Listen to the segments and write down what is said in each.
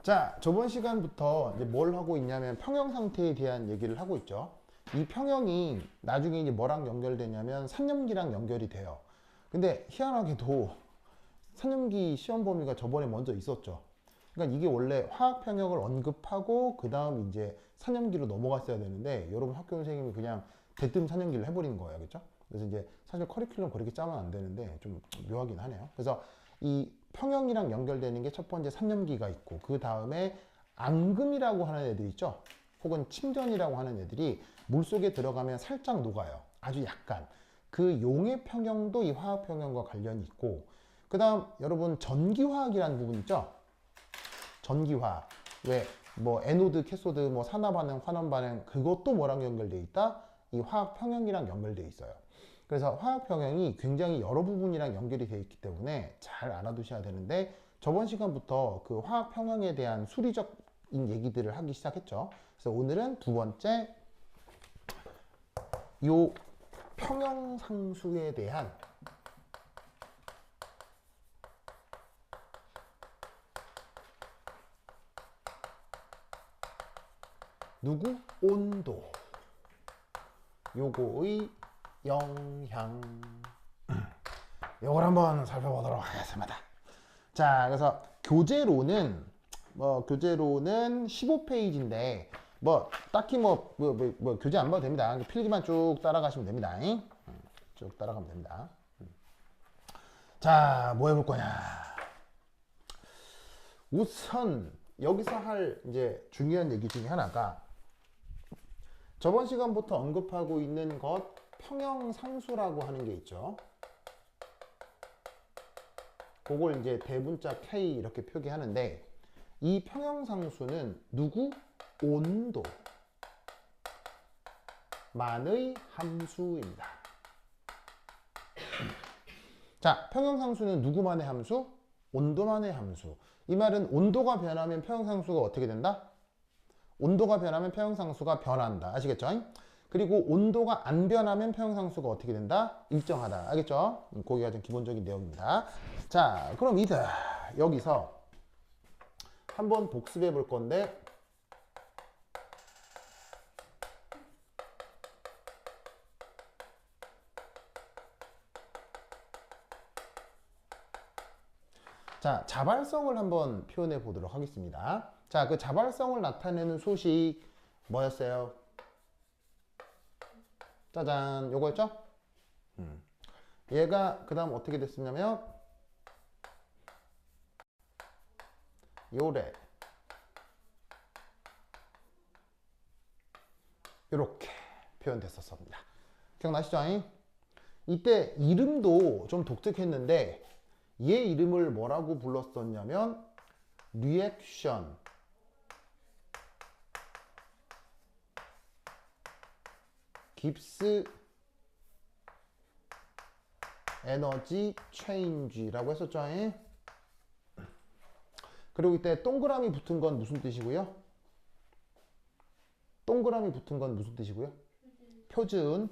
자, 저번 시간부터 이제 뭘 하고 있냐면 평형 상태에 대한 얘기를 하고 있죠. 이 평형이 나중에 이제 뭐랑 연결되냐면 산염기랑 연결이 돼요. 근데 희한하게도 산염기 시험 범위가 저번에 먼저 있었죠. 그러니까 이게 원래 화학 평형을 언급하고 그 다음 이제 산염기로 넘어갔어야 되는데 여러분 학교 선생님이 그냥 대뜸 산염기를 해버리는 거예요. 그렇죠? 그래서 이제 사실 커리큘럼 그렇게 짜면 안 되는데 좀 묘하긴 하네요. 그래서 이 평형이랑 연결되는 게 첫 번째 산염기가 있고 그 다음에 앙금이라고 하는 애들 있죠. 혹은 침전이라고 하는 애들이 물속에 들어가면 살짝 녹아요. 아주 약간. 그 용의 평형도 이 화학 평형과 관련이 있고 그 다음 여러분 전기화학이라는 부분 있죠. 전기화학. 왜 뭐 에노드, 캐소드, 뭐 산화반응, 환원반응 그것도 뭐랑 연결돼 있다? 이 화학 평형이랑 연결돼 있어요. 그래서 화학 평형이 굉장히 여러 부분이랑 연결이 되어 있기 때문에 잘 알아두셔야 되는데 저번 시간부터 그 화학 평형에 대한 수리적인 얘기들을 하기 시작했죠. 그래서 오늘은 두 번째 요 평형상수에 대한 누구? 온도. 요거의 영향. 요걸 한번 살펴보도록 하겠습니다. 자, 그래서 교재로는 15페이지인데 뭐 딱히 뭐 교재 안 봐도 됩니다. 필기만 쭉 따라가시면 됩니다. 쭉 따라가면 됩니다. 자, 뭐 해볼 거냐? 우선 여기서 할 이제 중요한 얘기 중에 하나가 저번 시간부터 언급하고 있는 것 평형상수라고 하는 게 있죠. 그걸 이제 대문자 K 이렇게 표기하는데 이 평형상수는 누구? 온도 만의 함수입니다. 자, 평형상수는 누구만의 함수? 온도만의 함수. 이 말은 온도가 변하면 평형상수가 어떻게 된다? 온도가 변하면 평형상수가 변한다. 아시겠죠? 그리고 온도가 안 변하면 평형상수가 어떻게 된다? 일정하다. 알겠죠? 그게 가장 기본적인 내용입니다. 자, 그럼 이제 여기서 한번 복습해 볼 건데 자, 자발성을 한번 표현해 보도록 하겠습니다. 자, 그 자발성을 나타내는 소식 뭐였어요? 짜잔, 요거였죠? 얘가 그 다음 어떻게 됐었냐면 요래 이렇게 표현됐었습니다. 기억나시죠? 이때 이름도 좀 독특했는데 얘 이름을 뭐라고 불렀었냐면 리액션 깁스 에너지 체인지라고 했었죠. 그리고 이때 동그라미 붙은 건 무슨 뜻이고요? 동그라미 붙은 건 무슨 뜻이고요? 표준.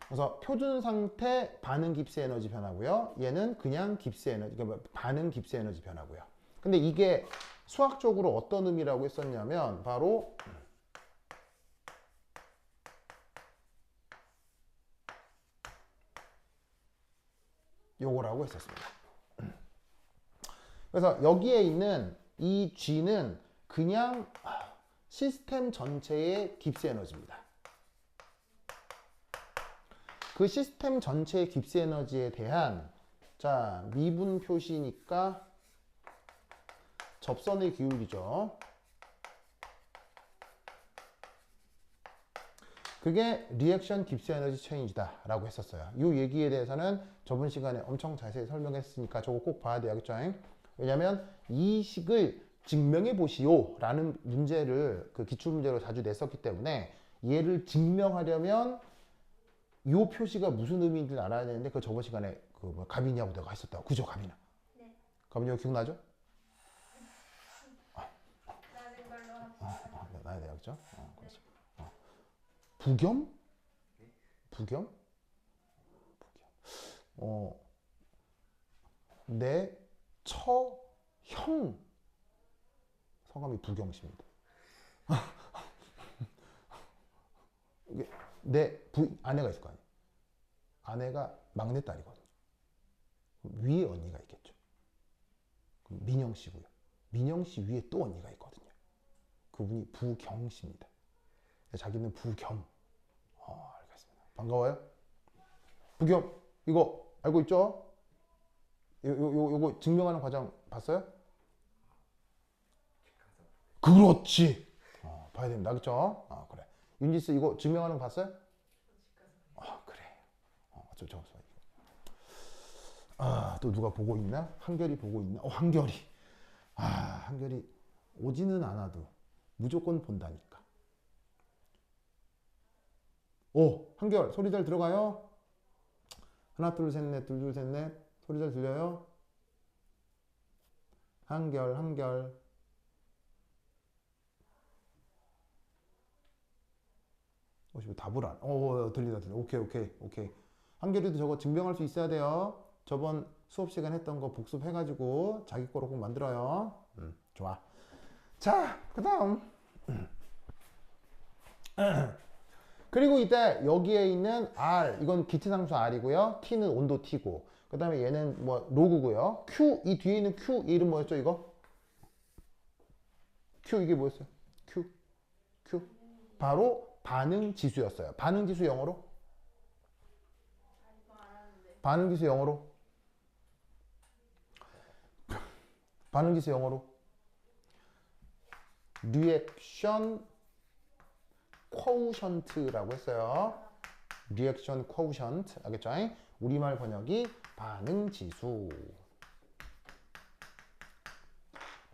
그래서 표준 상태 반응 깁스 에너지 변화고요. 얘는 그냥 깁스 에너지, 그러니까 반응 깁스 에너지 변화고요. 근데 이게 수학적으로 어떤 의미라고 했었냐면 바로 요거라고 했었습니다. 그래서 여기에 있는 이 G는 그냥 시스템 전체의 깁스 에너지입니다. 그 시스템 전체의 깁스 에너지에 대한 자 미분 표시니까 접선의 기울기죠. 그게 리액션 깁스 에너지 체인지다 라고 했었어요. 이 얘기에 대해서는 저번 시간에 엄청 자세히 설명했으니까 저거 꼭 봐야 돼야겠죠. 왜냐면 이 식을 증명해 보시오 라는 문제를 그 기출문제로 자주 냈었기 때문에 얘를 증명하려면 이 표시가 무슨 의미인지를 알아야 되는데 그 저번 시간에 그 뭐 가빈이하고 내가 했었다고. 그죠, 가빈아? 네. 가빈이 기억나죠? 나는 걸로 합시다. 나야 돼야겠죠? 그렇죠. 부겸? 부겸? 내 형 성함이 부경씨입니다. 이게 내 아내가 있을 거 아니에요. 아내가 막내딸이거든요. 위에 언니가 있겠죠. 그럼 민영 씨고요. 민영 씨 위에 또 언니가 있거든요. 그분이 부경씨입니다. 자기는 부겸. 알겠습니다. 반가워요. 부겸 이거 알고 있죠? 요거 증명하는 과정 봤어요? 그렇지. 봐야 됩니다. 그렇죠? 그래. 윤지스 이거 증명하는 거 봤어요? 그래. 또 누가 보고 있나? 한결이 보고 있나? 한결이. 한결이 오지는 않아도 무조건 본다니까. 한결 소리 잘 들어가요? 하나 둘 셋 넷 둘 셋 넷 소리 잘 들려요? 한결 답을 안. 들린다. 오케이. 한결이도 저거 증명할 수 있어야 돼요. 저번 수업 시간 했던 거 복습해가지고 자기 거로 꼭 만들어요. 좋아. 자, 그다음. 그리고 이때 여기에 있는 R 이건 기체상수 R이고요. T는 온도 T고. 그다음에 얘는 뭐 로그고요. Q 이 뒤에 있는 Q 이름 뭐였죠 이거? Q 이게 뭐였어요? Q 바로 반응 지수였어요. 반응 지수 영어로? 반응 지수 영어로? 반응 지수 영어로? 리액션 쿼우션트라고 했어요. 리액션 쿼우션트. 알겠죠? 우리말 번역이 반응 지수.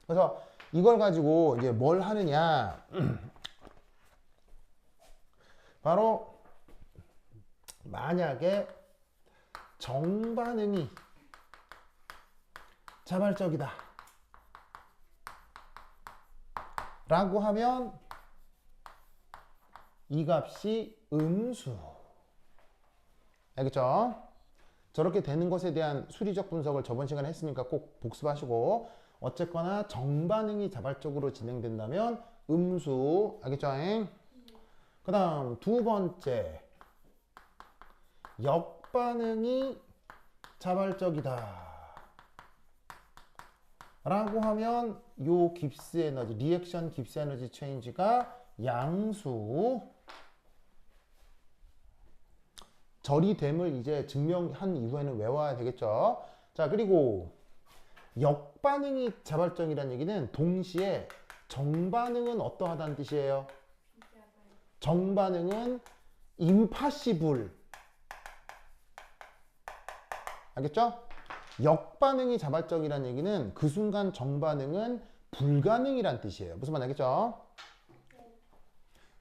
그래서 이걸 가지고 이제 뭘 하느냐? 바로 만약에 정반응이 자발적이다 라고 하면 이 값이 음수. 알겠죠? 저렇게 되는 것에 대한 수리적 분석을 저번 시간에 했으니까 꼭 복습하시고, 어쨌거나 정반응이 자발적으로 진행된다면 음수. 알겠죠? 그 다음 두 번째, 역반응이 자발적이다 라고 하면 요 깁스 에너지, 리액션 깁스 에너지 체인지가 양수. 절이됨을 이제 증명한 이후에는 외워야 되겠죠. 자, 그리고 역반응이 자발적이라는 얘기는 동시에 정반응은 어떠하다는 뜻이에요. 정반응은 임파시블. 알겠죠? 역반응이 자발적이라는 얘기는 그 순간 정반응은 불가능이란 뜻이에요. 무슨 말 알겠죠?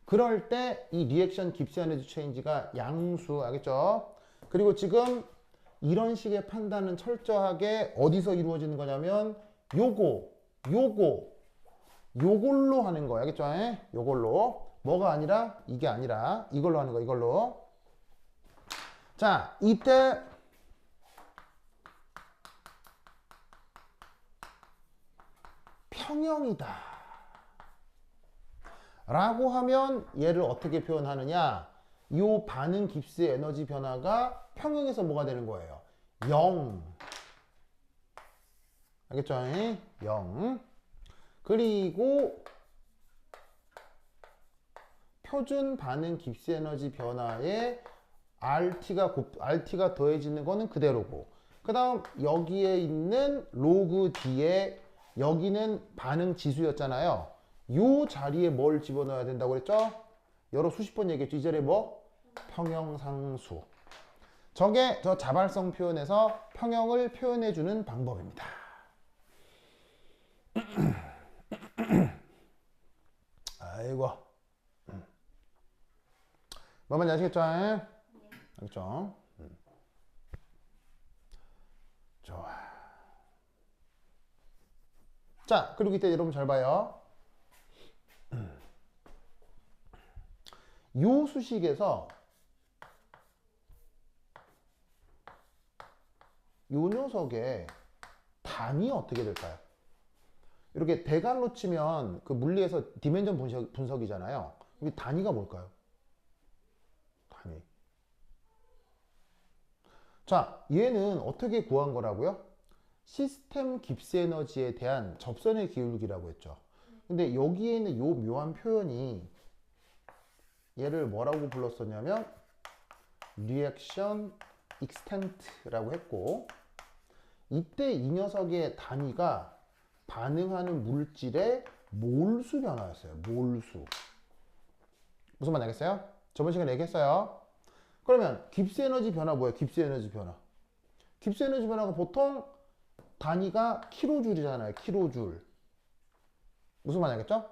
그럴 때 이 리액션 깁스 에너지 체인지가 양수. 알겠죠? 그리고 지금 이런 식의 판단은 철저하게 어디서 이루어지는 거냐면 요걸로 하는 거예요. 알겠죠? 요걸로. 뭐가 아니라 이게 아니라 이걸로 하는 거. 이걸로. 자, 이때 평형이다 라고 하면 얘를 어떻게 표현하느냐? 이 반응 깁스 에너지 변화가 평형에서 뭐가 되는 거예요? 0. 알겠죠? 0. 그리고 표준 반응 깁스 에너지 변화에 RT가 더해지는 거는 그대로고, 그 다음 여기에 있는 로그 D에 여기는 반응 지수였잖아요. 요 자리에 뭘 집어넣어야 된다고 그랬죠? 여러 수십 번 얘기했죠. 이 자리에 뭐? 평형상수. 저게 저 자발성 표현에서 평형을 표현해주는 방법입니다. 아이고. 뭔 말인지 아시겠죠? 알겠죠? 좋아. 자, 그리고 이때 여러분 잘 봐요. 요 수식에서 요 녀석의 단위 어떻게 될까요? 이렇게 대괄호 치면 그 물리에서 디멘전 분석이잖아요. 우리 단위가 뭘까요? 단위. 자, 얘는 어떻게 구한 거라고요? 시스템 깁스 에너지에 대한 접선의 기울기라고 했죠. 근데 여기에 있는 요 묘한 표현이 얘를 뭐라고 불렀었냐면 리액션 익스텐트라고 했고, 이때 이 녀석의 단위가 반응하는 물질의 몰수 변화였어요. 몰수. 무슨 말 알겠어요? 저번 시간에 얘기했어요. 그러면 깁스 에너지 변화 뭐예요? 깁스 에너지 변화. 깁스 에너지 변화가 보통 단위가 킬로줄이잖아요. 킬로줄. 무슨 말 알겠죠?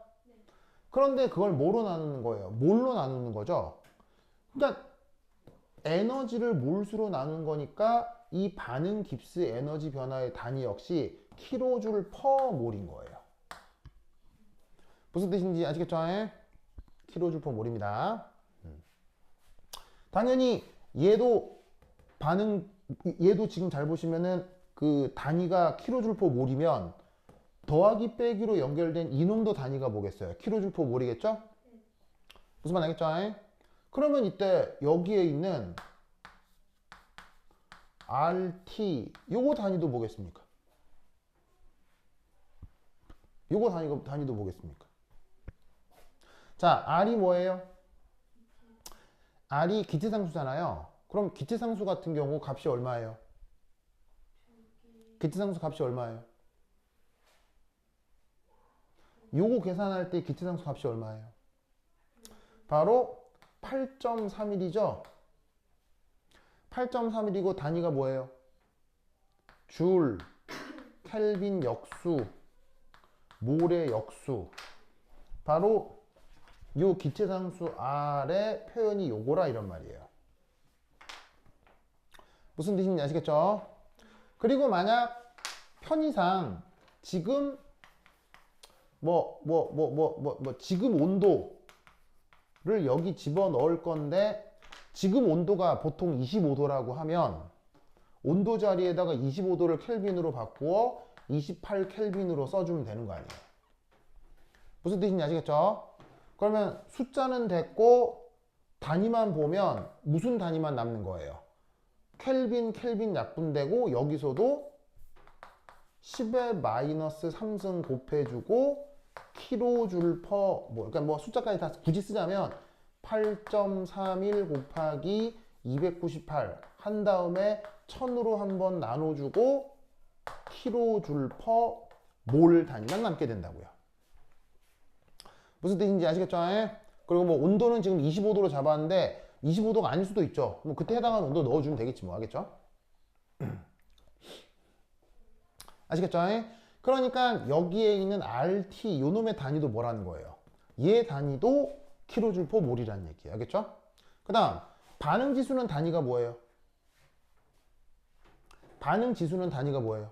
그런데 그걸 뭐로 나누는 거예요? 몰로 나누는 거죠. 그러니까 에너지를 몰수로 나눈 거니까 이 반응 깁스 에너지 변화의 단위 역시 킬로줄 퍼 몰인 거예요. 무슨 뜻인지 아시겠죠? 킬로줄 퍼 몰입니다. 당연히 얘도 지금 잘 보시면은 그 단위가 킬로줄 퍼 몰이면 더하기 빼기로 연결된 이놈도 단위가 뭐겠어요? 킬로줄 퍼 몰이겠죠? 무슨 말 알겠죠? 그러면 이때 여기에 있는 RT 요거 단위도 뭐겠습니까? 요거 단위도 뭐겠습니까? 자, R이 뭐예요? R이 기체상수잖아요. 그럼 기체상수 같은 경우 값이 얼마예요? 기체상수 값이 얼마예요? 요거 계산할 때 기체상수 값이 얼마예요? 바로 8.31이죠? 8.31이고 단위가 뭐예요? 줄, 켈빈 역수, 몰의 역수. 바로 요 기체상수 R의 표현이 요거라 이런 말이에요. 무슨 뜻인지 아시겠죠? 그리고 만약 편의상 지금 지금 온도를 여기 집어 넣을 건데, 지금 온도가 보통 25도라고 하면 온도 자리에다가 25도를 켈빈으로 바꾸어 28 켈빈으로 써주면 되는 거 아니에요. 무슨 뜻인지 아시겠죠? 그러면 숫자는 됐고 단위만 보면 무슨 단위만 남는 거예요? 켈빈 약분되고, 여기서도 10의 마이너스 3승 곱해주고 킬로줄 퍼 그러니까 뭐 숫자까지 다 굳이 쓰자면 8.31 곱하기 298 한 다음에 1000으로 한번 나눠주고 킬로줄 퍼 몰 단위만 남게 된다고요. 무슨 뜻인지 아시겠죠? 그리고 뭐 온도는 지금 25도로 잡았는데 25도가 아닐 수도 있죠. 뭐 그때 해당하는 온도 넣어주면 되겠지 뭐. 알겠죠? 아시겠죠? 그러니까 여기에 있는 RT 요놈의 단위도 뭐라는 거예요? 얘 단위도 킬로줄 퍼 몰이라는 얘기예요. 알겠죠? 그 다음 반응 지수는 단위가 뭐예요? 반응 지수는 단위가 뭐예요?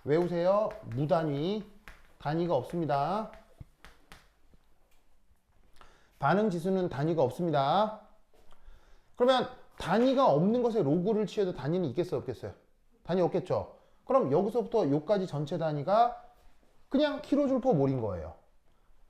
외우세요. 무단위. 단위가 없습니다. 반응 지수는 단위가 없습니다. 그러면 단위가 없는 것에 로그를 취해도 단위는 있겠어요? 없겠어요? 단위 없겠죠? 그럼 여기서부터 여기까지 전체 단위가 그냥 킬로줄 퍼 몰인 거예요.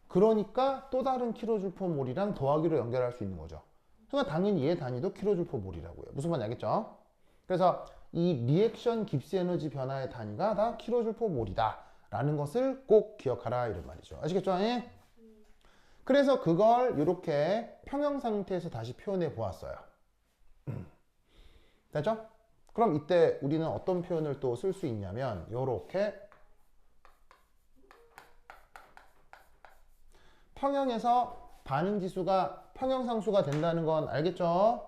그러니까 또 다른 킬로줄 퍼 몰이랑 더하기로 연결할 수 있는 거죠. 그러니까 당연히 얘 단위도 킬로줄 퍼 몰이라고요. 무슨 말인지 알겠죠? 그래서 이 리액션 깁스 에너지 변화의 단위가 다 킬로줄 퍼 몰이다 라는 것을 꼭 기억하라 이런 말이죠. 아시겠죠? 그래서 그걸 이렇게 평형 상태에서 다시 표현해 보았어요. 됐죠? 그럼 이때 우리는 어떤 표현을 또 쓸 수 있냐면 이렇게 평형에서 반응 지수가 평형상수가 된다는 건 알겠죠?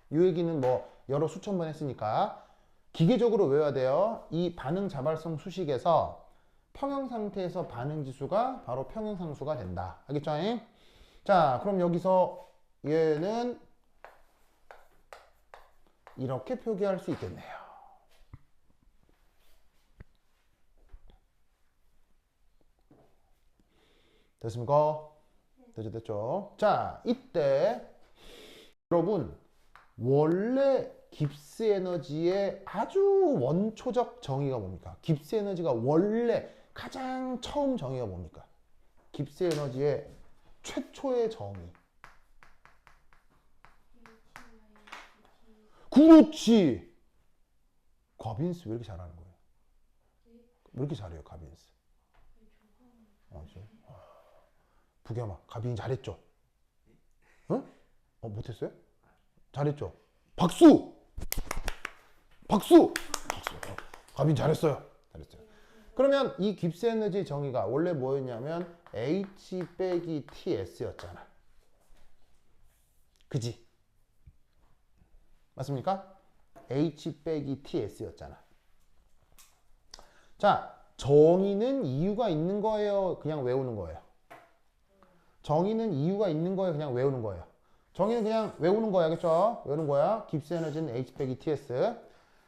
이 얘기는 뭐 여러 수천 번 했으니까 기계적으로 외워야 돼요. 이 반응 자발성 수식에서 평형 상태에서 반응 지수가 바로 평형상수가 된다. 알겠죠? 자, 그럼 여기서 얘는 이렇게 표기할 수 있겠네요. 됐습니까? 됐죠? 자, 이때 여러분 원래 깁스 에너지의 아주 원초적 정의가 뭡니까? 깁스 에너지가 원래 가장 처음 정의가 뭡니까? 깁스 에너지의 최초의 정의. 그렇지. 가빈스 왜 이렇게 잘하는 거예요? 왜 이렇게 잘해요, 가빈스? 부겸아, 가빈이 잘했죠? 응? 못했어요? 잘했죠? 박수! 박수! 박수! 가빈 잘했어요. 잘했어요. 그러면 이 깁스 에너지 정의가 원래 뭐였냐면 H 빼기 TS였잖아. 그지? 맞습니까? H 빼기 TS였잖아. 자, 정의는 이유가 있는 거예요? 그냥 외우는 거예요? 정의는 이유가 있는 거예요? 그냥 외우는 거예요? 정의는 그냥 외우는 거야, 그쵸? 외우는 거야. 깁스 에너지는 H 빼기 TS.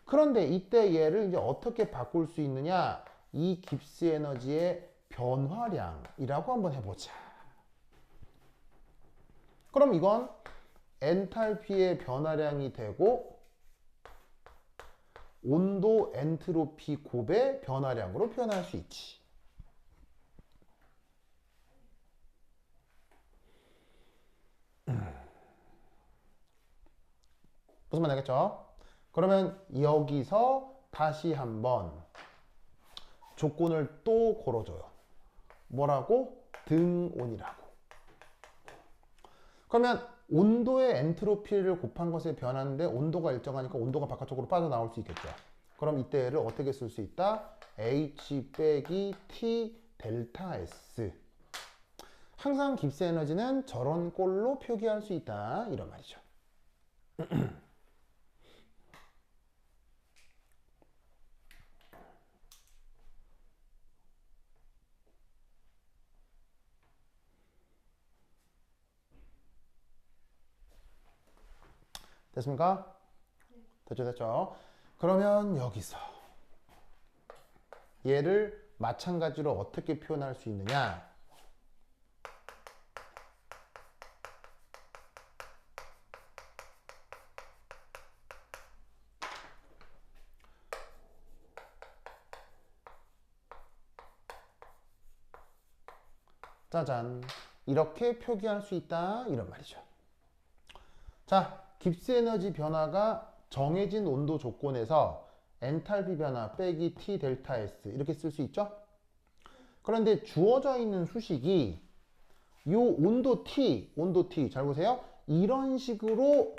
그런데 이때 얘를 이제 어떻게 바꿀 수 있느냐? 이 깁스 에너지의 변화량이라고 한번 해보자. 그럼 이건 엔탈피의 변화량이 되고 온도 엔트로피 곱의 변화량으로 표현할 수 있지. 무슨 말 알겠죠? 그러면 여기서 다시 한번 조건을 또 걸어줘요. 뭐라고? 등온이라고. 그러면 온도의 엔트로피를 곱한 것에 변하는데 온도가 일정하니까 온도가 바깥쪽으로 빠져나올 수 있겠죠. 그럼 이때를 어떻게 쓸 수 있다? H 빼기 T 델타 S. 항상 깁스 에너지는 저런 꼴로 표기할 수 있다. 이런 말이죠. 됐습니까? 됐죠, 됐죠. 그러면 여기서 얘를 마찬가지로 어떻게 표현할 수 있느냐? 짜잔. 이렇게 표기할 수 있다. 이런 말이죠. 자, 깁스 에너지 변화가 정해진 온도 조건에서 엔탈피 변화 빼기 T 델타 S 이렇게 쓸 수 있죠? 그런데 주어져 있는 수식이 이 온도 T 잘 보세요. 이런 식으로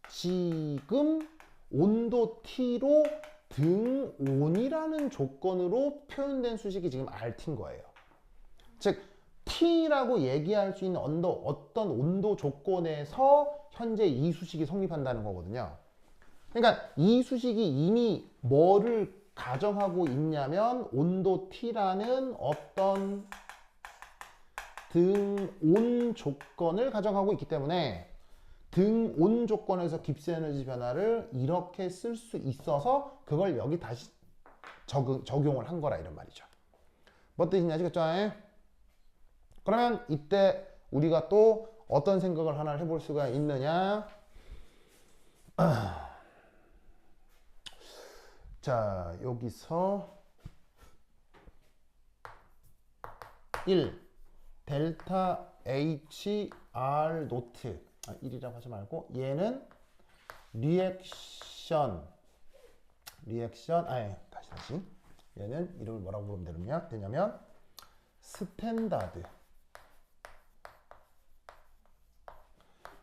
지금 온도 T로 등온이라는 조건으로 표현된 수식이 지금 RT인 거예요. 즉 T라고 얘기할 수 있는 어떤 온도 조건에서 현재 이 수식이 성립한다는 거거든요. 그러니까 이 수식이 이미 뭐를 가정하고 있냐면 온도 T라는 어떤 등온 조건을 가정하고 있기 때문에 등온 조건에서 깁스 에너지 변화를 이렇게 쓸 수 있어서 그걸 여기 다시 적용을 한 거라 이런 말이죠. 뭐 뜻인지 아시겠죠? 그러면 이때 우리가 또 어떤 생각을 하나 해볼 수가 있느냐? 자, 여기서 1 델타 H R 노트 1이라고 하지 말고 얘는 리액션 다시 얘는 이름을 뭐라고 부르면 되냐면 스탠다드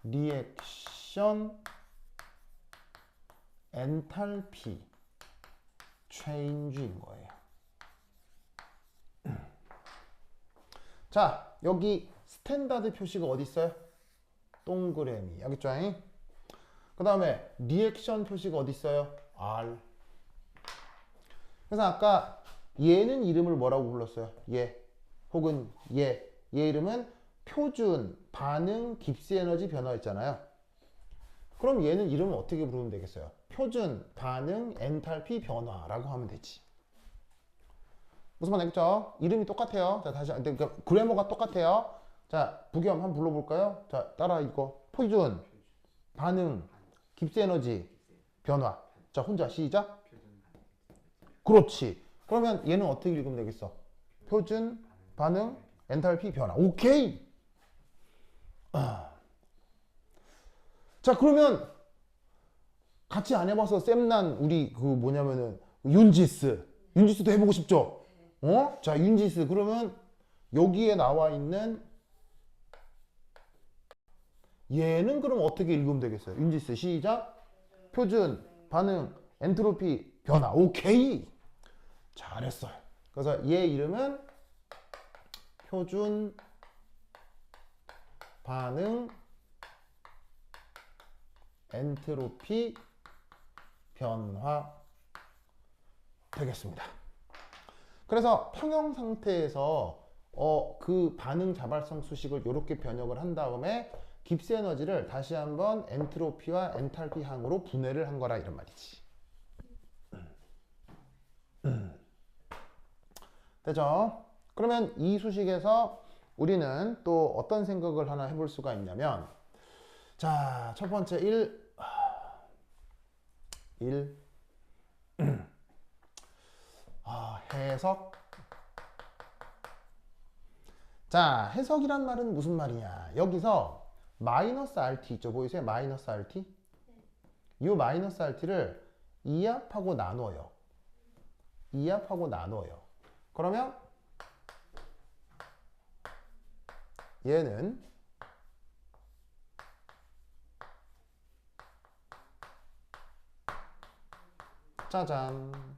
리액션 엔탈피 체인지인 거예요. 자, 여기 스탠다드 표시가 어디 있어요? 동그라미. 알겠죠? 그 다음에 리액션 표시가 어디 있어요? R. 그래서 아까 얘는 이름을 뭐라고 불렀어요? 얘 혹은 얘 이름은 표준 반응 깁스 에너지 변화였잖아요. 그럼 얘는 이름을 어떻게 부르면 되겠어요? 표준 반응 엔탈피 변화라고 하면 되지. 무슨 말 알겠죠? 이름이 똑같아요. 자, 다시 그러니까 그래머가 똑같아요. 자, 부겸 한번 불러볼까요? 자, 따라 이거 표준 반응 깁스 에너지 변화. 자, 혼자 시작. 그렇지. 그러면 얘는 어떻게 읽으면 되겠어? 표준 반응 엔탈피 변화. 오케이. 자, 그러면 같이 안 해봐서 쌤난 우리 그 뭐냐면은 윤지스도 해보고 싶죠? 어? 자, 윤지스 그러면 여기에 나와 있는 얘는 그럼 어떻게 읽으면 되겠어요? 윤지스 시작. 표준 반응 엔트로피 변화. 오케이. 잘했어요. 그래서 얘 이름은 표준 반응 엔트로피 변화 되겠습니다. 그래서 평형 상태에서 그 반응 자발성 수식을 이렇게 변형을 한 다음에 깁스 에너지를 다시 한번 엔트로피와 엔탈피 항으로 분해를 한 거라 이런 말이지. 되죠? 그러면 이 수식에서 우리는 또 어떤 생각을 하나 해볼 수가 있냐면, 자, 첫 번째 1 해석. 자, 해석이란 말은 무슨 말이냐? 여기서 마이너스 RT 있죠? 보이세요? 마이너스 RT? 이 마이너스 RT를 이합하고 나눠요. 이합하고 나눠요. 그러면 얘는 짜잔.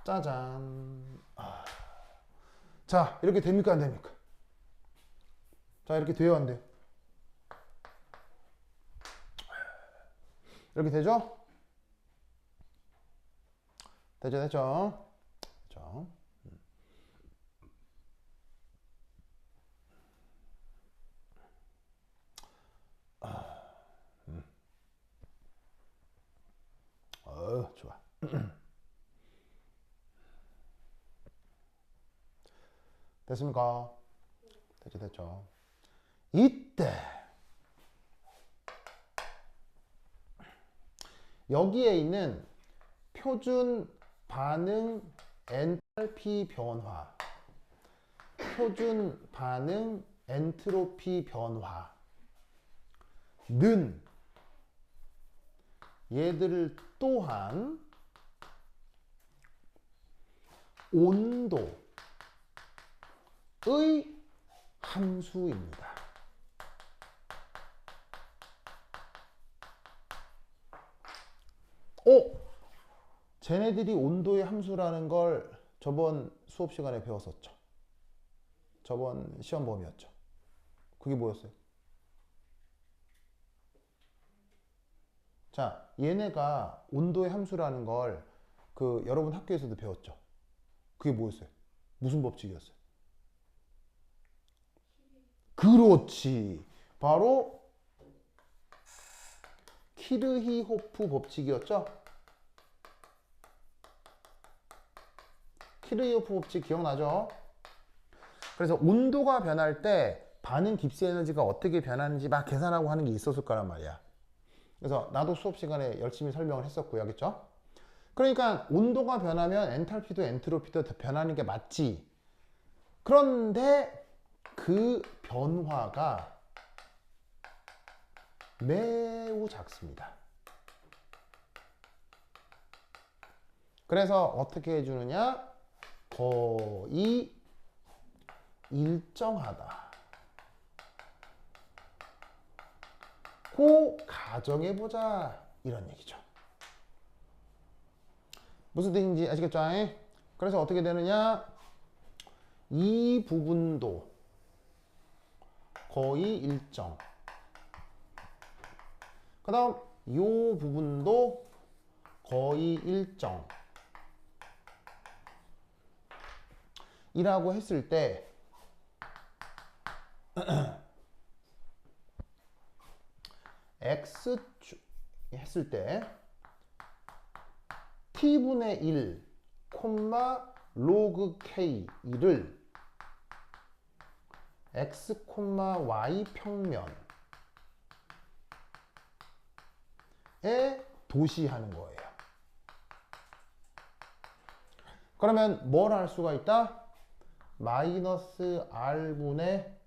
짜잔. 자, 이렇게 됩니까? 안 됩니까? 자, 이렇게 돼요? 안 돼요? 이렇게 되죠? 되죠? 그렇죠? 좋아. 됐습니까? 됐죠. 이때 여기에 있는 표준 반응 엔탈피 변화, 표준 반응 엔트로피 변화는 얘들을 또한 온도의 함수입니다. 쟤네들이 온도의 함수라는 걸 저번 수업 시간에 배웠었죠. 저번 시험 범위였죠. 그게 뭐였어요? 자, 얘네가 온도의 함수라는 걸 그 여러분 학교에서도 배웠죠. 그게 뭐였어요? 무슨 법칙이었어요? 그렇지. 바로 키르히호프 법칙이었죠. 키르히호프 법칙 기억나죠? 그래서 온도가 변할 때 반응 깁스 에너지가 어떻게 변하는지 막 계산하고 하는 게 있었을 거란 말이야. 그래서 나도 수업 시간에 열심히 설명을 했었고요. 알겠죠? 그러니까 온도가 변하면 엔탈피도 엔트로피도 변하는 게 맞지. 그런데 그 변화가 매우 작습니다. 그래서 어떻게 해주느냐? 거의 일정하다. 고 가정해보자 이런 얘기죠. 무슨 뜻인지 아시겠죠? 그래서 어떻게 되느냐? 이 부분도 거의 일정. 그 다음 이 부분도 거의 일정 이라고 했을 때 x 했을 때 t분의 1 콤마 로그 k1을 x 콤마 y 평면 도시하는 거예요. 그러면 뭘 할 수가 있다? 마이너스 R분의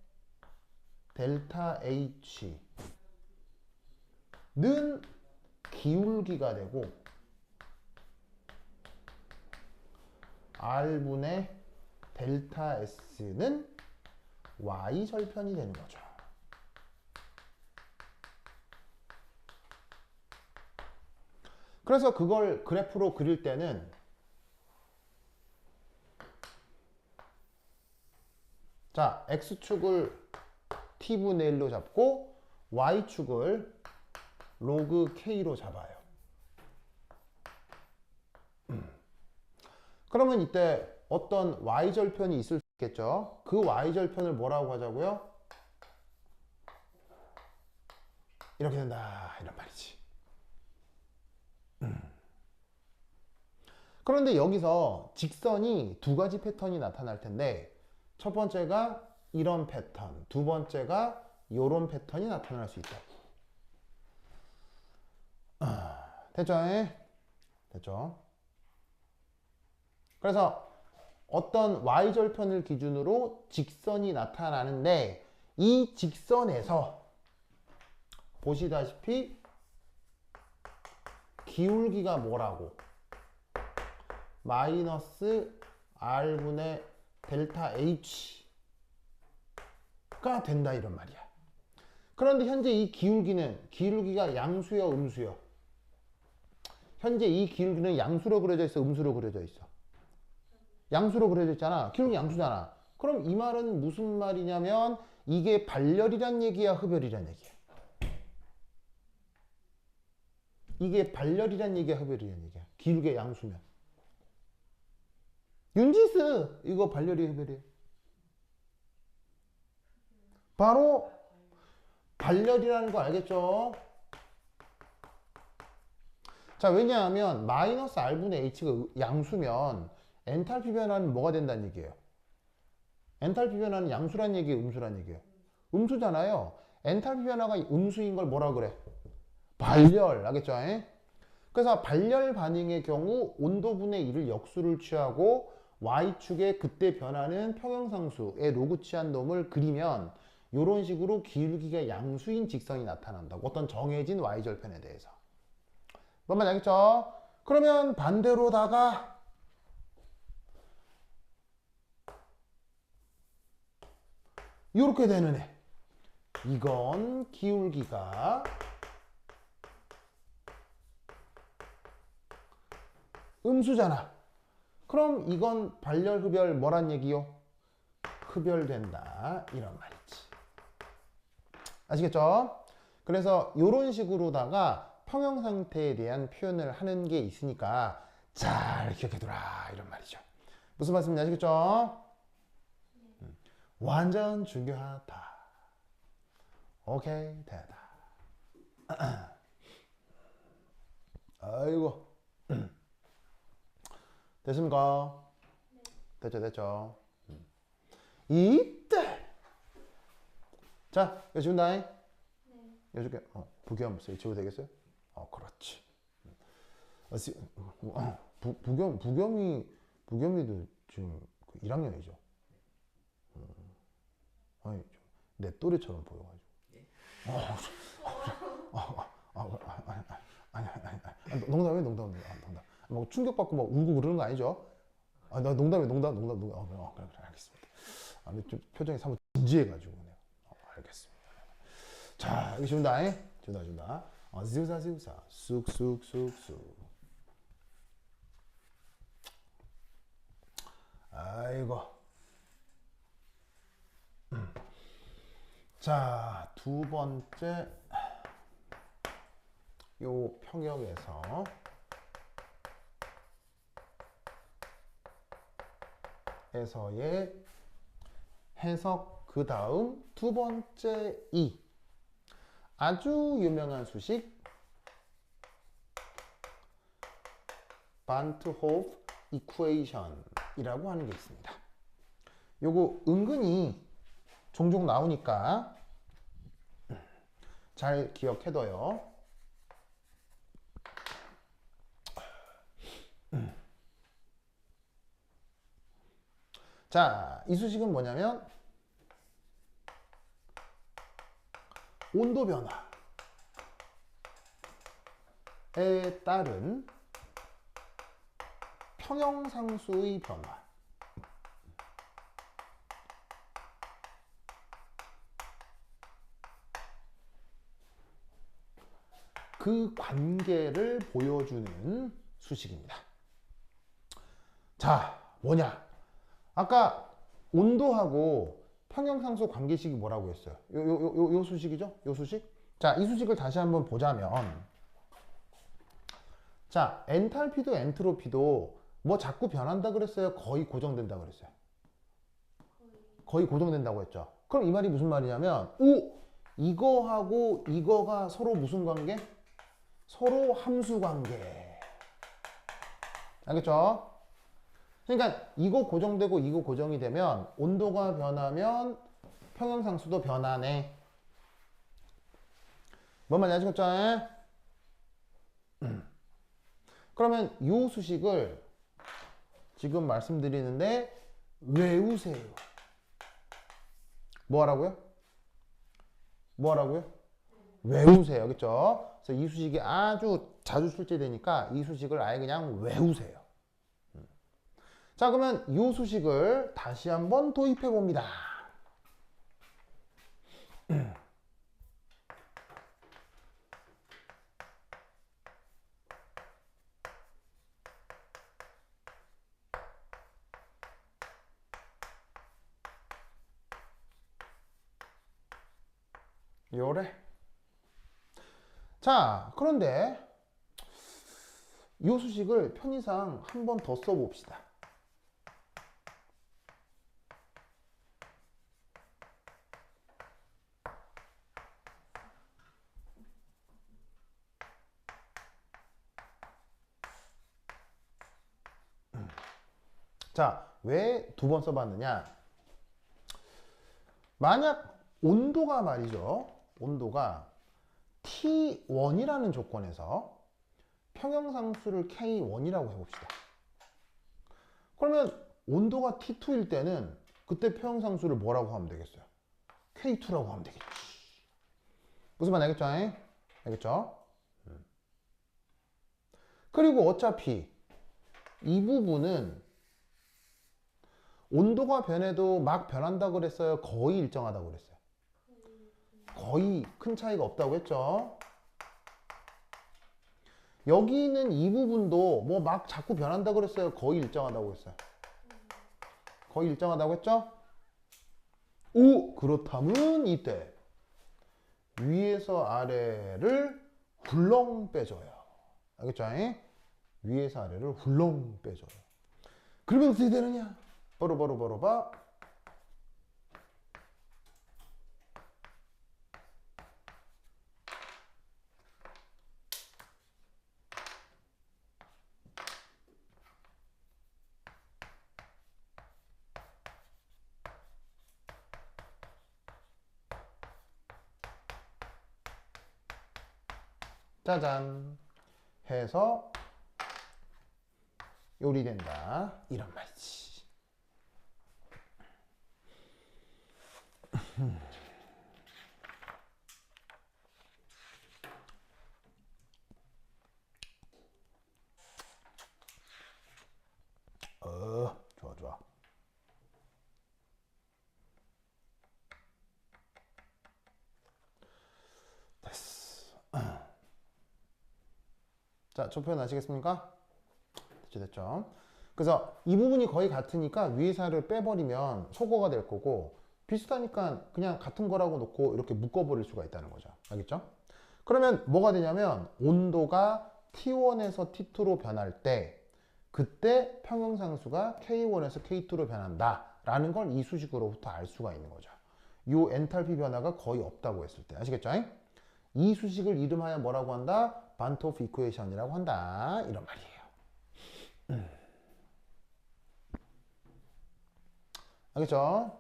델타 H는 기울기가 되고 R분의 델타 S는 Y절편이 되는 거죠. 그래서 그걸 그래프로 그릴 때는 자, X축을 T분의 1로 잡고 Y축을 로그 K로 잡아요. 그러면 이때 어떤 Y절편이 있을 수 있겠죠? 그 Y절편을 뭐라고 하자고요? 이렇게 된다 이런 말이지. 그런데 여기서 직선이 두 가지 패턴이 나타날 텐데 첫 번째가 이런 패턴, 두 번째가 이런 패턴이 나타날 수 있다. 됐죠? 됐죠? 그래서 어떤 Y절편을 기준으로 직선이 나타나는데 이 직선에서 보시다시피 기울기가 뭐라고? 마이너스 R분의 델타 H가 된다 이런 말이야. 그런데 현재 이 기울기가 양수요 음수요? 현재 이 기울기는 양수로 그려져 있어 음수로 그려져 있어? 양수로 그려져 있잖아. 기울기 양수잖아. 그럼 이 말은 무슨 말이냐면 이게 발열이란 얘기야 흡열이란 얘기야? 이게 발열이란 얘기야 흡열이란 얘기야? 기울기가 양수면 윤지스 이거 발열이 흡열이에요? 바로 발열이라는 거 알겠죠? 자, 왜냐하면 마이너스 R분의 H가 양수면 엔탈피 변화는 뭐가 된다는 얘기예요? 엔탈피 변화는 양수란 얘기예요 음수란 얘기예요? 음수잖아요. 엔탈피 변화가 음수인 걸 뭐라 그래? 발열 알겠죠? 그래서 발열 반응의 경우 온도분의 1을 역수를 취하고 Y축에 그때 변하는 평형상수의 로그 취한 놈을 그리면 이런 식으로 기울기가 양수인 직선이 나타난다고. 어떤 정해진 Y절편에 대해서. 뭔 말인지 알겠죠? 그러면 반대로다가 이렇게 되는 애. 이건 기울기가 음수잖아. 그럼 이건 발열, 흡열 뭐란 얘기요? 흡열된다 이런 말이지. 아시겠죠? 그래서 이런 식으로다가 평형 상태에 대한 표현을 하는 게 있으니까 잘 기억해두라 이런 말이죠. 무슨 말씀인지 아시겠죠? 완전 중요하다. 오케이 됐다. 아이고 됐습니까? 됐죠. 이때 자 이거 지운다. 네. 이거 줄게. 부겸 H로 되겠어요? 그렇지. 부겸이도 지금 1학년이죠. 아니 내 또래처럼 보여가지고. 아니 농담이에요 농담. 뭐 충격받고 막 울고 그러는 거 아니죠? 나 농담. 그래 알겠습니다. 근데 좀 표정이 사뭇 진지해가지고 알겠습니다. 자 여기 준다. 준다. 지우사 쑥쑥. 아이고. 자, 두 번째 요 평형에서 에서의 해석 그 다음 두 번째 이 아주 유명한 수식 반트호프 이퀘이션이라고 하는 게 있습니다. 요거 은근히 종종 나오니까 잘 기억해둬요. 자, 이 수식은 뭐냐면 온도 변화에 따른 평형상수의 변화. 그 관계를 보여주는 수식입니다. 자, 뭐냐? 아까 온도하고 평형상수 관계식이 뭐라고 했어요? 요 수식이죠? 요 수식? 자, 이 수식을 다시 한번 보자면, 자, 엔탈피도 엔트로피도 뭐 자꾸 변한다 그랬어요? 거의 고정된다 그랬어요? 거의 고정된다고 했죠. 그럼 이 말이 무슨 말이냐면, 오! 이거하고 이거가 서로 무슨 관계? 서로 함수 관계. 알겠죠? 그러니까 이거 고정되고 이거 고정이 되면 온도가 변하면 평형상수도 변하네. 뭔 말인지 아시겠죠? 그러면 이 수식을 지금 말씀드리는데 외우세요. 뭐 하라고요? 뭐 하라고요? 외우세요. 그렇죠? 그래서 이 수식이 아주 자주 출제되니까 이 수식을 아예 그냥 외우세요. 자, 그러면 이 수식을 다시 한번 도입해 봅니다. 요래. 자, 그런데 이 수식을 편의상 한 번 더 써봅시다. 자, 왜 두 번 써봤느냐? 만약 온도가 말이죠. 온도가 T1이라는 조건에서 평형상수를 K1이라고 해봅시다. 그러면 온도가 T2일 때는 그때 평형상수를 뭐라고 하면 되겠어요? K2라고 하면 되겠지. 무슨 말 알겠죠? 알겠죠? 그리고 어차피 이 부분은 온도가 변해도 막 변한다고 그랬어요? 거의 일정하다고 그랬어요? 거의 큰 차이가 없다고 했죠? 여기 있는 이 부분도 뭐 막 자꾸 변한다고 그랬어요? 거의 일정하다고 했어요? 거의 일정하다고 했죠? 오! 그렇다면 이때 위에서 아래를 훌렁 빼줘요. 알겠죠? 위에서 아래를 훌렁 빼줘요. 그러면 어떻게 되느냐? 바로 짜잔 해서 요리된다 이런 말이지. 좋아. 됐어. 자, 저 표현 아시겠습니까? 됐죠? 그래서 이 부분이 거의 같으니까 위의 사를 빼버리면 속어가 될 거고, 비슷하니까 그냥 같은 거라고 놓고 이렇게 묶어버릴 수가 있다는 거죠. 알겠죠? 그러면 뭐가 되냐면 온도가 T1에서 T2로 변할 때 그때 평형상수가 K1에서 K2로 변한다 라는 걸 이 수식으로부터 알 수가 있는 거죠. 이 엔탈피 변화가 거의 없다고 했을 때. 아시겠죠? 이 수식을 이름하여 뭐라고 한다? 반토프 이쿠에이션이라고 한다. 이런 말이에요. 알겠죠?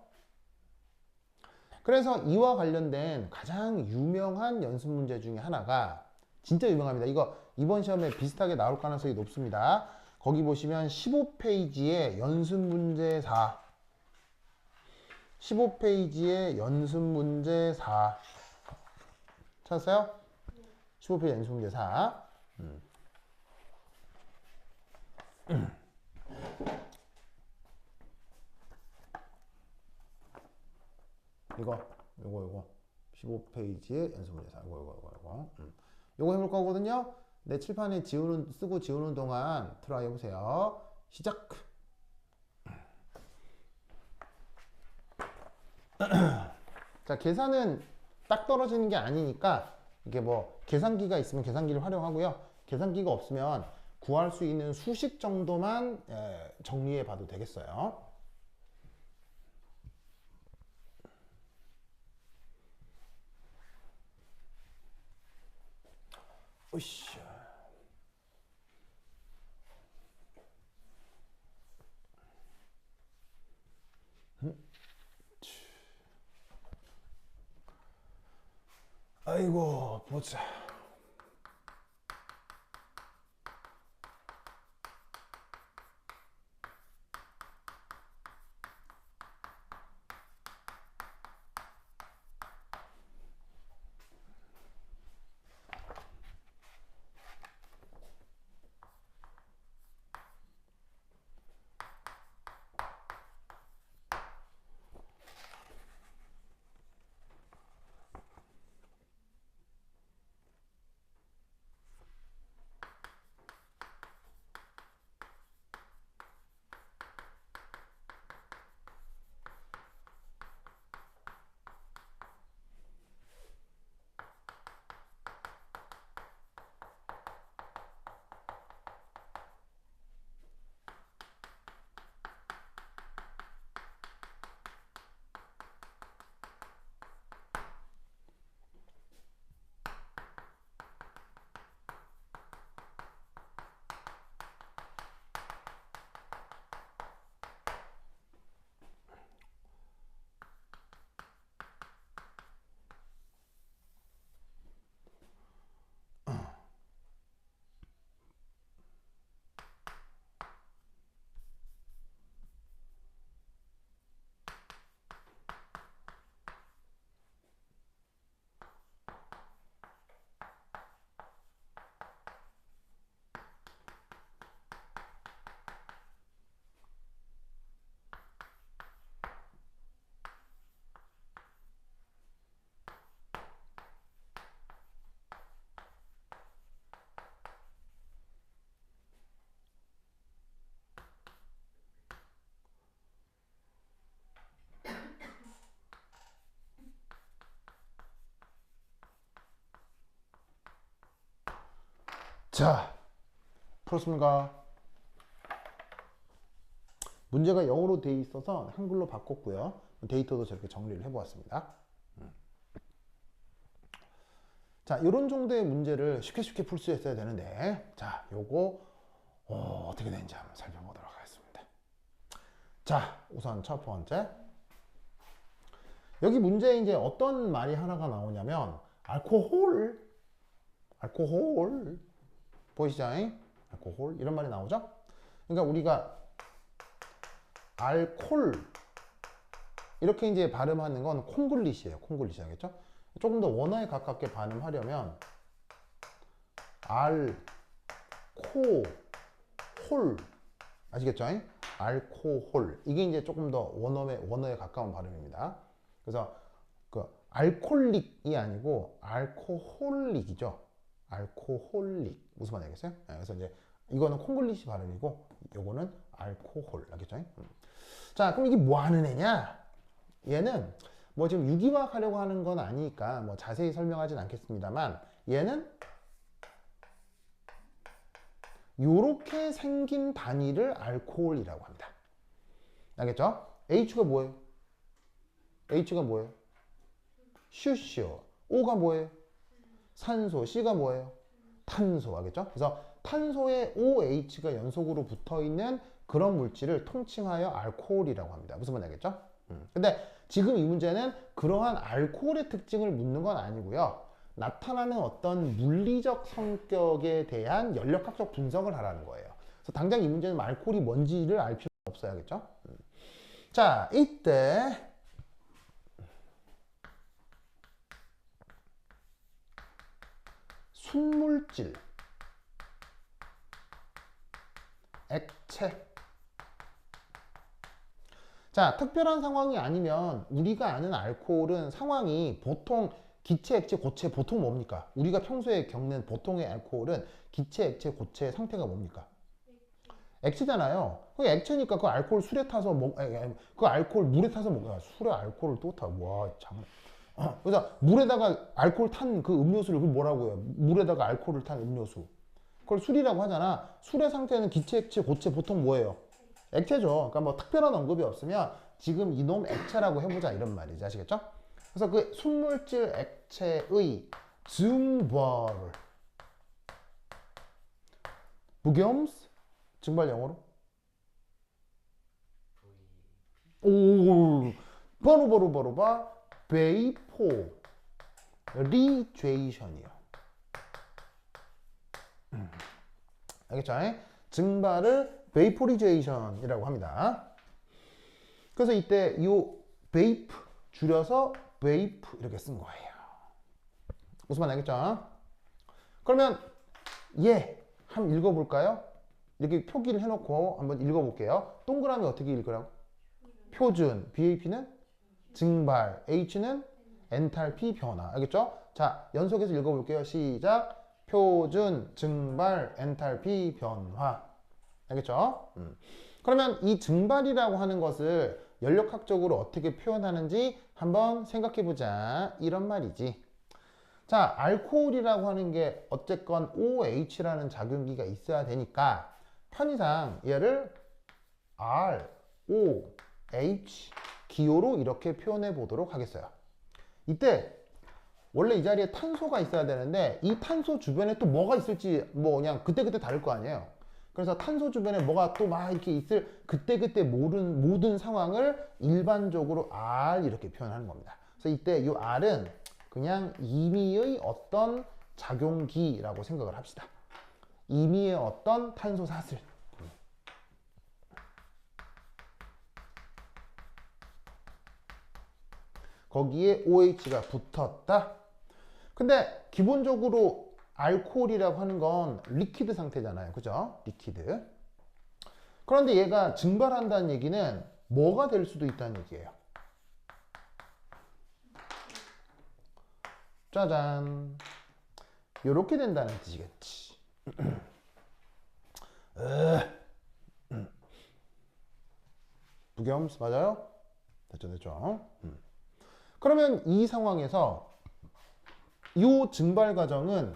그래서 이와 관련된 가장 유명한 연습 문제 중에 하나가 진짜 유명합니다. 이거 이번 시험에 비슷하게 나올 가능성이 높습니다. 거기 보시면 15페이지에 연습 문제 4 15페이지의 연습 문제 4. 찾았어요? 15페이지 연습 문제 4. 이거 15페이지의 연습 문제 4. 이거. 요거 해볼 거거든요. 내 칠판에 쓰고 지우는 동안 트라이 해보세요. 시작. 자, 계산은 딱 떨어지는 게 아니니까 이게 뭐 계산기가 있으면 계산기를 활용하고요. 계산기가 없으면 구할 수 있는 수식 정도만 정리해 봐도 되겠어요. 으쌰. 아이고, 보자. 자, 풀었습니까? 문제가 영어로 돼 있어서 한글로 바꿨고요. 데이터도 저렇게 정리를 해보았습니다. 자, 이런 정도의 문제를 쉽게 풀 수 있어야 되는데, 자, 요거 어떻게 되는지 한번 살펴보도록 하겠습니다. 자, 우선 첫 번째, 여기 문제에 이제 어떤 말이 하나가 나오냐면 알코올 보이시죠? 알코올 이런 말이 나오죠? 그러니까 우리가 알콜 이렇게 이제 발음하는 건 콩글리시예요. 콩글리시 알겠죠? 조금 더 원어에 가깝게 발음하려면 알코홀 아시겠죠? 알코홀 이게 이제 조금 더 원어에 가까운 발음입니다. 그래서 그 알콜릭이 아니고 알코홀릭이죠. 알코홀릭 무슨 말인지 알겠어요? 네, 그래서 이제 이거는 콩글리시 발음이고 요거는 알코홀 알겠죠? 자, 그럼 이게 뭐 하는 애냐? 얘는 뭐 지금 유기화학 하려고 하는 건 아니니까 뭐 자세히 설명하진 않겠습니다만 얘는 요렇게 생긴 단위를 알코올이라고 합니다. 알겠죠? H가 뭐예요? H가 뭐예요? 슈슈. O가 뭐예요? 산소. C가 뭐예요? 탄소. 알겠죠? 그래서 탄소에 OH가 연속으로 붙어 있는 그런 물질을 통칭하여 알코올이라고 합니다. 무슨 말인지 알겠죠? 근데 지금 이 문제는 그러한 알코올의 특징을 묻는 건 아니고요. 나타나는 어떤 물리적 성격에 대한 연력학적 분석을 하라는 거예요. 그래서 당장 이 문제는 알코올이 뭔지를 알 필요가 없어야겠죠? 자, 이때 순물질, 액체. 자, 특별한 상황이 아니면 우리가 아는 알코올은 상황이 보통 기체, 액체, 고체 보통 뭡니까? 우리가 평소에 겪는 보통의 알코올은 기체, 액체, 고체의 상태가 뭡니까? 액체잖아요. 그 액체니까 그 알코올 술에 타서 그 알코올 물에 타서 먹어야 술에 알코올을 또 타. 와, 장난. 그래서 물에다가 알코올 탄 그 음료수를 그 뭐라고 해요? 물에다가 알코올을 탄 음료수. 그걸 술이라고 하잖아. 술의 상태는 기체, 액체, 고체 보통 뭐예요? 액체죠. 그러니까 뭐 특별한 언급이 없으면 지금 이놈 액체라고 해보자 이런 말이지. 아시겠죠? 그래서 그 순물질 액체의 증발, 부겸스 증발 영어로? 오, 바로 봐. 베이포 리제이션이요. 알겠죠? 증발을 베이포리제이션이라고 합니다. 그래서 이때 이 베이프 줄여서 베이프 이렇게 쓴 거예요. 무슨 말 알겠죠? 그러면 한번 읽어볼까요? 이렇게 표기를 해놓고 한번 읽어볼게요. 동그라미 어떻게 읽으라고? 표준, BAP는 증발, H는 엔탈피 변화. 알겠죠? 자, 연속해서 읽어볼게요. 시작. 표준, 증발, 엔탈피 변화. 알겠죠? 그러면 이 증발이라고 하는 것을 연력학적으로 어떻게 표현하는지 한번 생각해보자. 이런 말이지. 자, 알코올이라고 하는 게 어쨌건 OH라는 작용기가 있어야 되니까 편의상 얘를 R, O, H 기호로 이렇게 표현해 보도록 하겠어요. 이때 원래 이 자리에 탄소가 있어야 되는데 이 탄소 주변에 또 뭐가 있을지 뭐 그냥 그때그때 다를 거 아니에요. 그래서 탄소 주변에 뭐가 또 막 이렇게 있을 그때그때 모든 상황을 일반적으로 R 이렇게 표현하는 겁니다. 그래서 이때 이 R은 그냥 임의의 어떤 작용기라고 생각을 합시다. 임의의 어떤 탄소 사슬. 거기에 OH가 붙었다. 근데 기본적으로 알코올이라고 하는 건 리퀴드 상태잖아요. 그죠? 리퀴드. 그런데 얘가 증발한다는 얘기는 뭐가 될 수도 있다는 얘기예요. 짜잔. 요렇게 된다는 뜻이겠지. 부겸스 맞아요? 됐죠? 그러면 이 상황에서 이 증발 과정은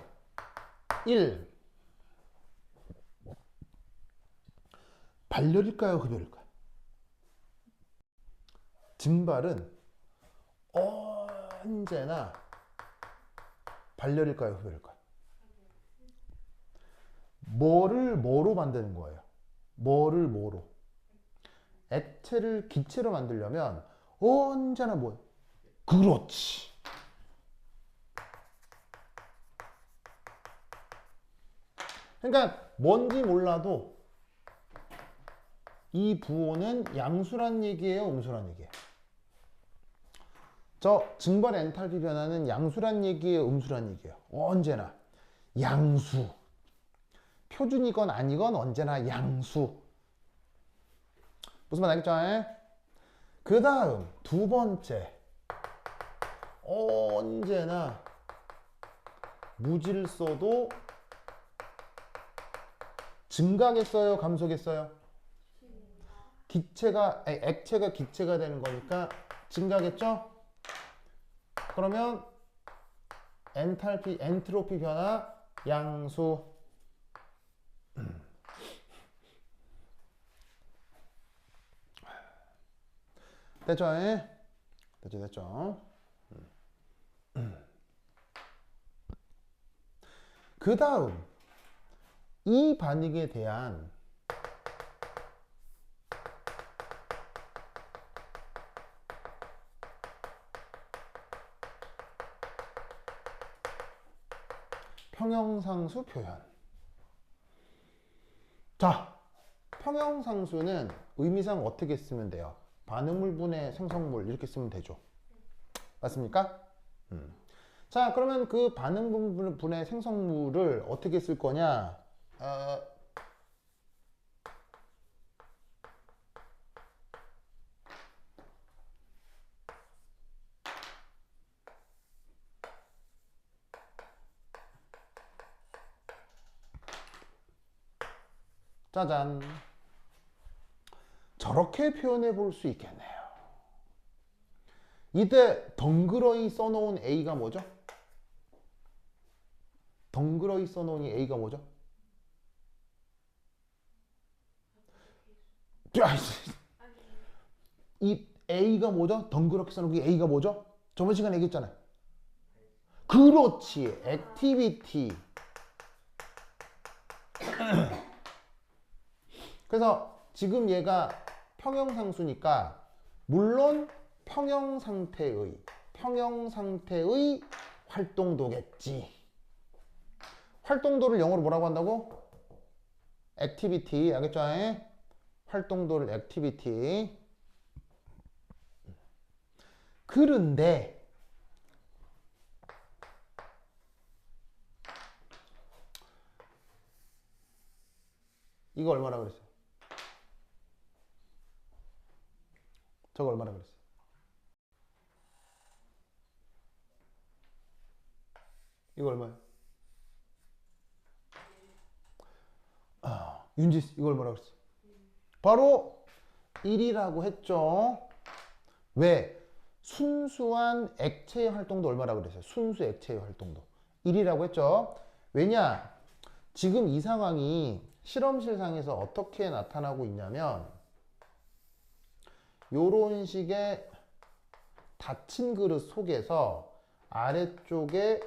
1. 발열일까요? 흡열일까요? 증발은 언제나 발열일까요? 흡열일까요? 뭐를 뭐로 만드는 거예요? 뭐를 뭐로? 액체를 기체로 만들려면 언제나 뭐예요? 그렇지. 그러니까 뭔지 몰라도 이 부호는 양수란 얘기예요, 음수란 얘기예요? 저 증발 엔탈피 변화는 양수란 얘기예요, 음수란 얘기예요? 언제나 양수. 표준이건 아니건 언제나 양수. 무슨 말 알겠죠? 그 다음 두 번째, 언제나 무질서도 증가겠어요, 감소겠어요? 액체가 기체가 되는 거니까 증가겠죠? 그러면 엔트로피 변화 양수. 됐죠? 됐죠? 그 다음 이 반응에 대한 평형상수 표현. 자, 평형상수는 의미상 어떻게 쓰면 돼요? 반응물 분해 생성물 이렇게 쓰면 되죠. 맞습니까? 자, 그러면 그 반응분의 생성물을 어떻게 쓸 거냐? 짜잔. 저렇게 표현해 볼 수 있겠네요. 이때 덩그러니 써놓은 A가 뭐죠? 덩그러니 써놓은 이 A가 뭐죠? 이 A가 뭐죠? 덩그렇게 써놓은 이 A가 뭐죠? 저번 시간에 얘기했잖아요. 그렇지. 액티비티. 그래서 지금 얘가 평형상수니까 물론 평형상태의 활동도겠지. 활동도를 영어로 뭐라고 한다고? 액티비티. 알겠죠? 활동도를 액티비티. 그런데 이거 얼마나 그랬어요? 저거 얼마나 그랬어요? 이거 얼마예요? 윤지스 이거 얼마나 그랬어요? 바로 1이라고 했죠. 왜? 순수한 액체의 활동도 얼마나 그랬어요? 순수 액체의 활동도 1이라고 했죠. 왜냐? 지금 이 상황이 실험실상에서 어떻게 나타나고 있냐면 요런 식의 닫힌 그릇 속에서 아래쪽에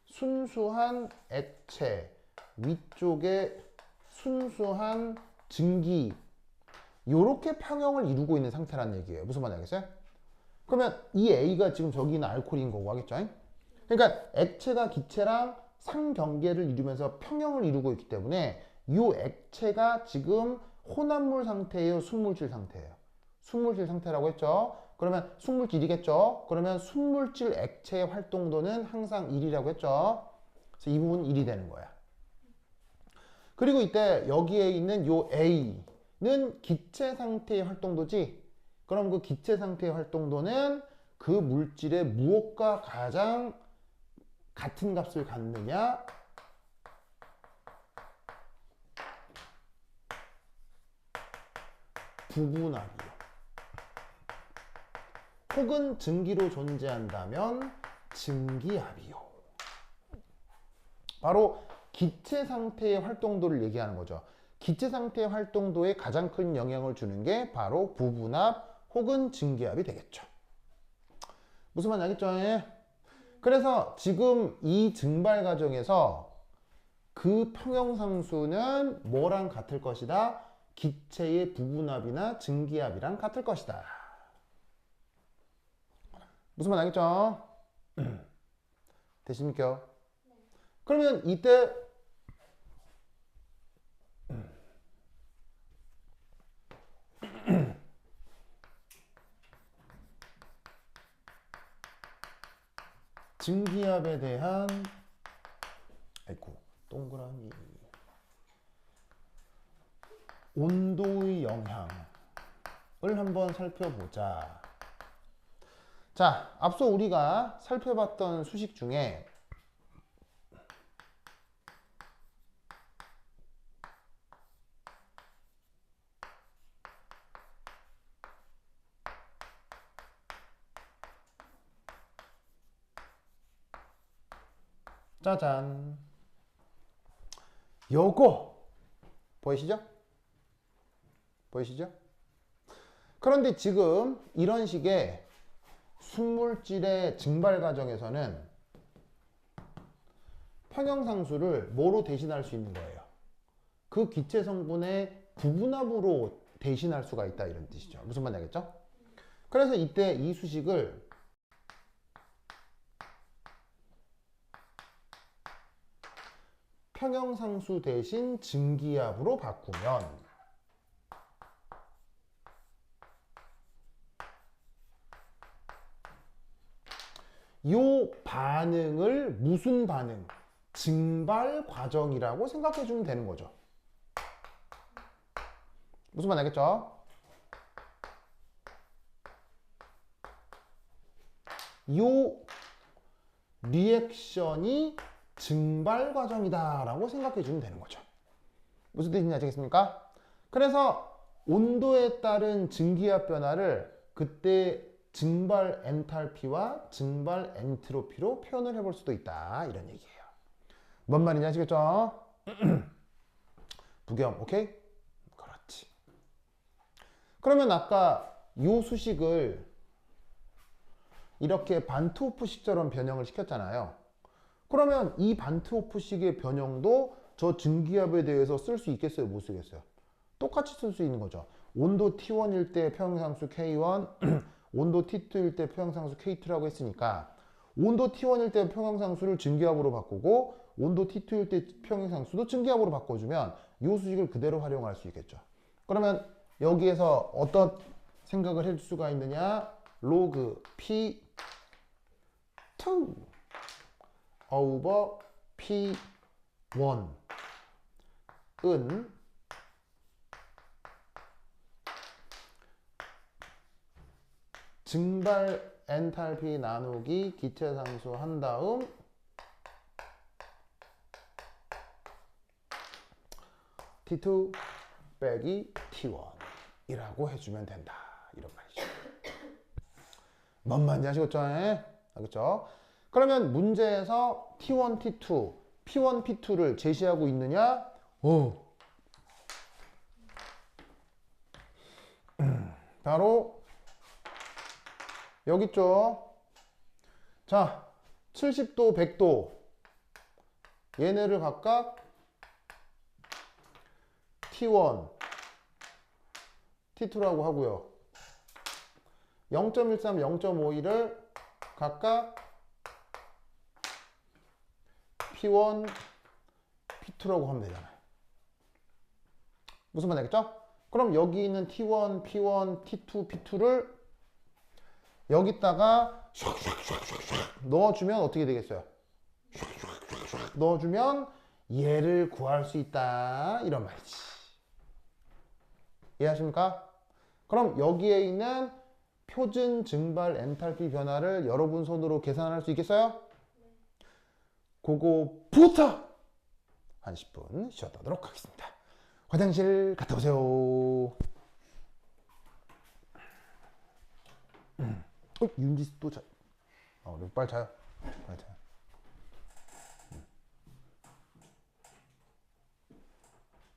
순수한 액체, 위쪽에 순수한 증기, 요렇게 평형을 이루고 있는 상태라는 얘기예요. 무슨 말인지 알겠어요? 그러면 이 A가 지금 저기 있는 알코올인 거고 하겠죠? 그러니까 액체가 기체랑 상경계를 이루면서 평형을 이루고 있기 때문에 이 액체가 지금 혼합물 상태예요? 순물질 상태예요? 순물질 상태라고 했죠? 그러면 순물질이겠죠? 그러면 순물질 액체의 활동도는 항상 1이라고 했죠? 그래서 이 부분은 1이 되는 거야. 그리고 이때 여기에 있는 요 A는 기체 상태의 활동도지? 그럼 그 기체 상태의 활동도는 그 물질의 무엇과 가장 같은 값을 갖느냐? 부분합이요. 혹은 증기로 존재한다면 증기합이요. 바로 기체 상태의 활동도를 얘기하는 거죠. 기체 상태의 활동도에 가장 큰 영향을 주는 게 바로 부분합 혹은 증기합이 되겠죠. 무슨 말인지 알겠죠? 그래서 지금 이 증발 과정에서 그 평형상수는 뭐랑 같을 것이다? 기체의 부분합이나 증기합이랑 같을 것이다. 무슨 말 알겠죠? 되십니까? 그러면 이때 증기압에 대한 아이고 동그라미 온도의 영향을 한번 살펴보자. 자, 앞서 우리가 살펴봤던 수식 중에 짜잔 요거 보이시죠? 보이시죠? 그런데 지금 이런 식의 순물질의 증발 과정에서는 평형상수를 뭐로 대신할 수 있는 거예요? 그 기체 성분의 부분합으로 대신할 수가 있다 이런 뜻이죠. 무슨 말인지 알겠죠? 그래서 이때 이 수식을 평형상수 대신 증기압으로 바꾸면 요 반응을 무슨 반응? 증발 과정이라고 생각해 주면 되는 거죠. 무슨 말 알겠죠? 요 리액션이 증발 과정이다 라고 생각해 주면 되는 거죠. 무슨 뜻인지 아시겠습니까? 그래서 온도에 따른 증기압 변화를 그때 증발 엔탈피와 증발 엔트로피로 표현을 해볼 수도 있다 이런 얘기예요. 뭔 말인지 아시겠죠? 부겸 오케이? 그렇지. 그러면 아까 요 수식을 이렇게 반트호프식처럼 변형을 시켰잖아요. 그러면 이 반트호프식의 변형도 저 증기압에 대해서 쓸 수 있겠어요? 못 쓰겠어요? 똑같이 쓸 수 있는 거죠. 온도 T1일 때 평형상수 K1, 온도 T2일 때 평형상수 K2라고 했으니까 온도 T1일 때 평형상수를 증기압으로 바꾸고 온도 T2일 때 평형상수도 증기압으로 바꿔주면 이 수식을 그대로 활용할 수 있겠죠. 그러면 여기에서 어떤 생각을 해줄 수가 있느냐? 로그 P2 over P1은 증발 엔탈피 나누기 기체상수 한 다음 T2 빼기 T1 이라고 해주면 된다 이런 말이죠. 뭔 말인지 아시겠죠? 알겠죠? 그러면 문제에서 T1, T2, P1, P2를 제시하고 있느냐? 바로 여기 있죠. 자, 70도, 100도 얘네를 각각 T1, T2라고 하고요. 0.13, 0.52를 각각 P1, P2라고 하면 되잖아요. 무슨 말 되겠죠? 그럼 여기 있는 T1, P1, T2, P2를 여기다가 샥샥샥샥 넣어주면 어떻게 되겠어요? 샥샥샥 넣어주면 얘를 구할 수 있다 이런 말이지. 이해하십니까? 그럼 여기에 있는 표준 증발 엔탈피 변화를 여러분 손으로 계산할 수 있겠어요? 그거부터 한 10분 쉬었다 하도록 하겠습니다. 화장실 갔다 오세요. 윤지수 또 자. 빨리 자요. 빨리 자요.